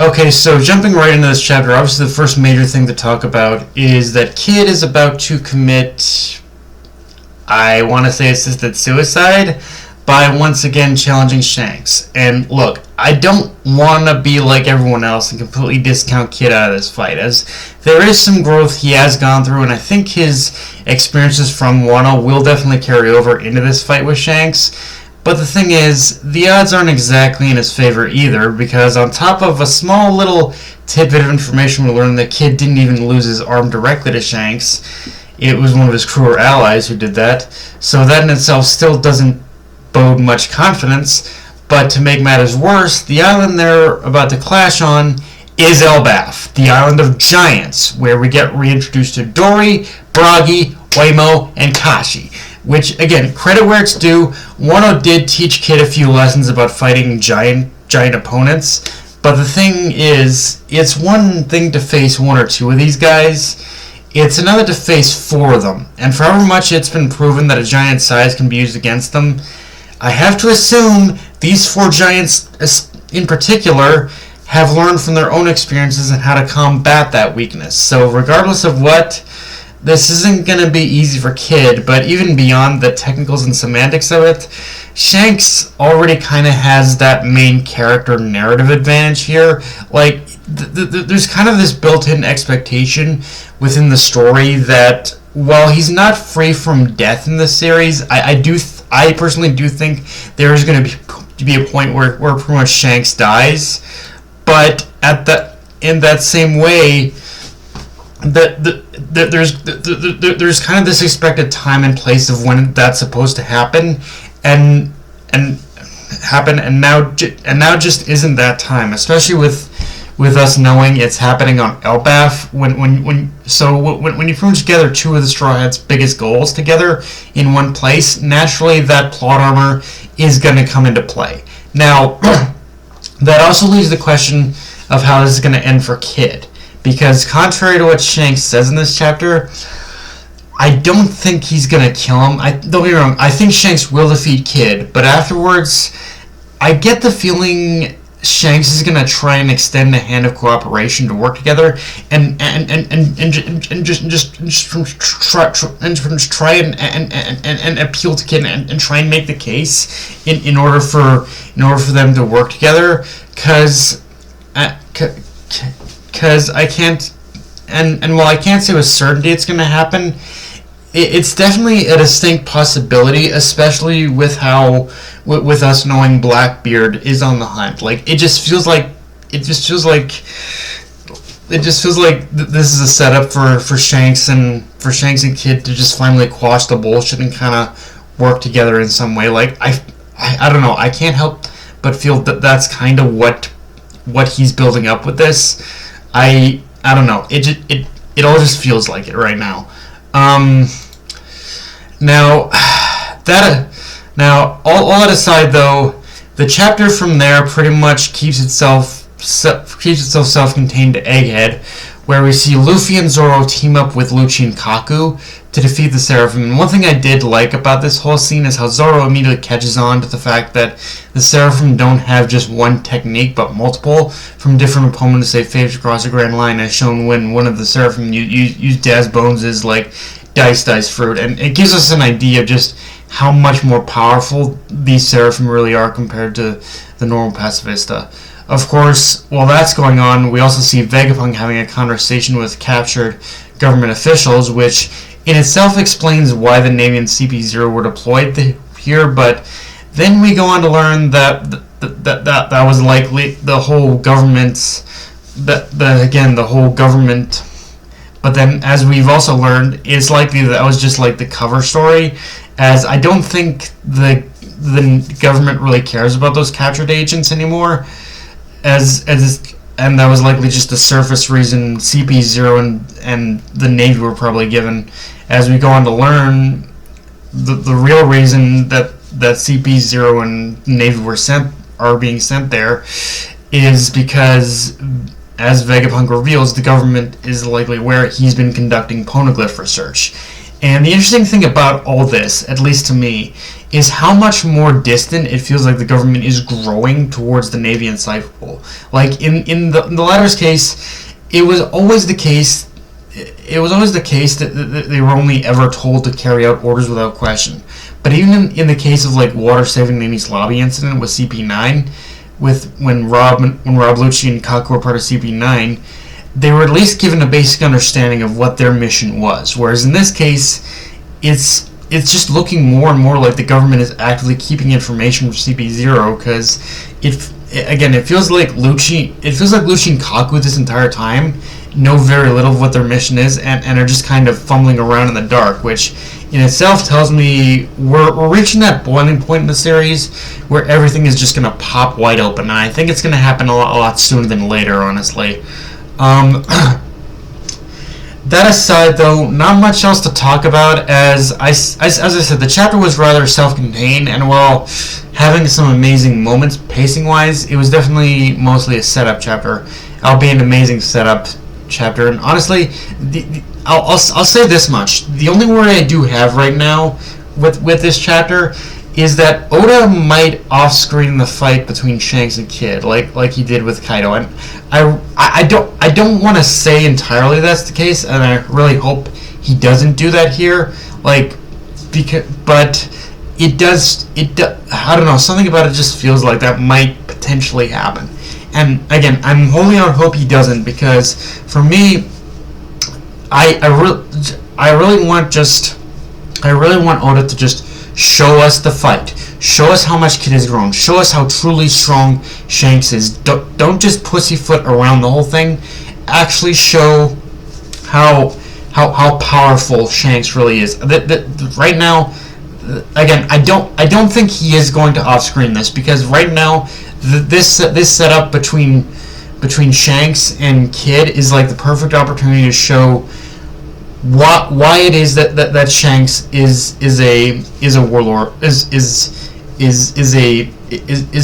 Okay, so jumping right into this chapter, obviously the first major thing to talk about is that Kid is about to commit, I want to say assisted suicide, by once again challenging Shanks. And look, I don't want to be like everyone else and completely discount Kid out of this fight, as there is some growth he has gone through, and I think his experiences from Wano will definitely carry over into this fight with Shanks. But the thing is, the odds aren't exactly in his favor either, because on top of a small little tidbit of information we learned that Kid didn't even lose his arm directly to Shanks. It was one of his crew or allies who did that, so that in itself still doesn't bode much confidence. But to make matters worse, the island they're about to clash on is Elbaf, the island of giants, where we get reintroduced to Dory, Bragi, Waymo, and Kashi. Which, again, credit where it's due, Wano did teach Kid a few lessons about fighting giant opponents, but the thing is, it's one thing to face one or two of these guys, it's another to face four of them, and for however much it's been proven that a giant's size can be used against them, I have to assume these four giants in particular have learned from their own experiences and how to combat that weakness. So regardless of what, this isn't going to be easy for Kid, but even beyond the technicals and semantics of it, Shanks already kind of has that main character narrative advantage here. Like, there's kind of this built-in expectation within the story that while he's not free from death in this series, I personally do think there is going to be a point where pretty much Shanks dies, but in that same way, there's kind of this expected time and place of when that's supposed to happen, and now just isn't that time, especially with us knowing it's happening on Elbaf. When you put together two of the Straw Hats' biggest goals together in one place, naturally that plot armor is going to come into play. Now, that also leaves the question of how this is going to end for Kid. Because contrary to what Shanks says in this chapter, I don't think he's going to kill him. Don't get me wrong, I think Shanks will defeat Kid, but afterwards, I get the feeling Shanks is going to try and extend a hand of cooperation to work together and just try and appeal to Kid and try and make the case in order for them to work together, because I can't, and while I can't say with certainty it's going to happen, it's definitely a distinct possibility, especially with us knowing Blackbeard is on the hunt. Like, it just feels like this is a setup for Shanks and Kid to just finally quash the bullshit and kind of work together in some way. Like, I don't know, I can't help but feel that that's kind of what he's building up with this. I don't know. It all just feels like it right now. Now all that aside, though, the chapter from there pretty much keeps itself self-contained to Egghead, where we see Luffy and Zoro team up with Lucci and Kaku to defeat the Seraphim. And one thing I did like about this whole scene is how Zoro immediately catches on to the fact that the Seraphim don't have just one technique, but multiple from different opponents they face across the Grand Line, as shown when one of the Seraphim used Daz Bones as like dice fruit. And it gives us an idea of just how much more powerful these Seraphim really are compared to the normal pacifista. Of course, while that's going on, we also see Vegapunk having a conversation with captured government officials, which in itself explains why the Navy and CP0 were deployed here, but then we go on to learn that was likely the whole government's, the whole government, but then as we've also learned, it's likely that was just like the cover story, as I don't think the government really cares about those captured agents anymore, and that was likely just a surface reason CP0 and the Navy were probably given. As we go on to learn, the real reason that CP0 and Navy are being sent there is because, as Vegapunk reveals, the government is likely where he's been conducting poneglyph research. And the interesting thing about all this, at least to me, is how much more distant it feels like the government is growing towards the Navy and Cypher. Like in the latter's case, it was always the case. It was always the case that they were only ever told to carry out orders without question. But even in the case of like water saving Nami's lobby incident with CP9, when Rob Lucci and Kaku were part of CP9, they were at least given a basic understanding of what their mission was. Whereas in this case, it's just looking more and more like the government is actively keeping information from CP0, because it feels like Lucci and Kaku this entire time know very little of what their mission is and are just kind of fumbling around in the dark, which in itself tells me we're reaching that boiling point in the series where everything is just going to pop wide open, and I think it's going to happen a lot sooner than later, honestly. That aside, though, not much else to talk about, as I said, the chapter was rather self-contained, and while having some amazing moments pacing-wise, it was definitely mostly a setup chapter, albeit an amazing setup chapter. And honestly, I'll say this much: the only worry I do have right now with this chapter is that Oda might off-screen the fight between Shanks and Kid, like he did with Kaido, and I don't want to say entirely that's the case, and I really hope he doesn't do that here. But it does. I don't know. Something about it just feels like that might potentially happen. And again, I'm wholly on hope he doesn't, because for me, I really want Oda to just show us the fight, show us how much Kid has grown, show us how truly strong Shanks is. Don't just pussyfoot around the whole thing. Actually show how powerful Shanks really is. Right now, again, I don't think he is going to off-screen this, because right now this setup between Shanks and Kid is like the perfect opportunity to show why it is that Shanks is a warlord, is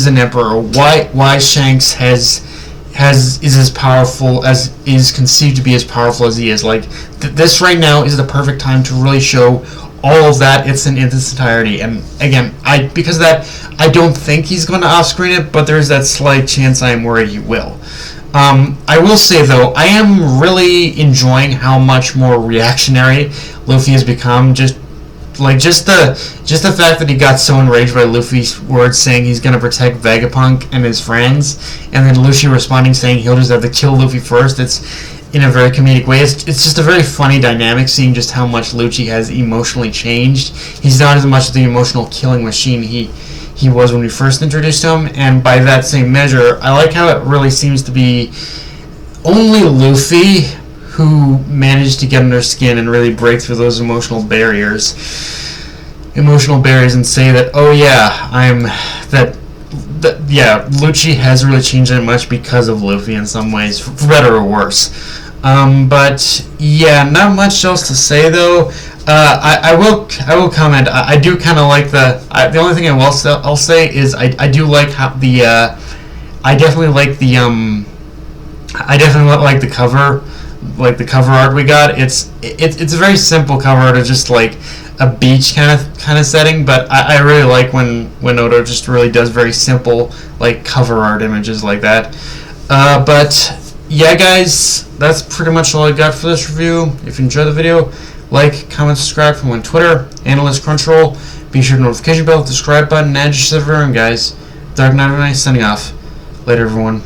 an emperor. Why Shanks is as powerful, as is conceived to be as powerful as he is. Like this right now is the perfect time to really show all of that in its entirety. And again, because of that, I don't think he's going to off-screen it, but there's that slight chance I am worried he will. I will say, though, I am really enjoying how much more reactionary Luffy has become. Just the fact that he got so enraged by Luffy's words saying he's going to protect Vegapunk and his friends, and then Luffy responding saying he'll just have to kill Luffy first. It's in a very comedic way. It's just a very funny dynamic, seeing just how much Lucci has emotionally changed. He's not as much of the emotional killing machine he was when we first introduced him, and by that same measure, I like how it really seems to be only Luffy who managed to get under skin and really break through those emotional barriers and say that, oh yeah, Lucci hasn't really changed that much because of Luffy in some ways, for better or worse. But yeah, not much else to say though. I will comment. I do kind of like the only thing I'll say is I do like how I definitely like the cover, like the cover art we got. It's a very simple cover art of just like a beach kind of setting, but I really like when Oda just really does very simple like cover art images like that. But yeah, guys, that's pretty much all I got for this review. If you enjoyed the video, like, comment, subscribe from on Twitter, Analyst Crunchyroll. Be sure to notification bell, subscribe button, and just everyone, guys. Dark Knight and I signing off. Later, everyone.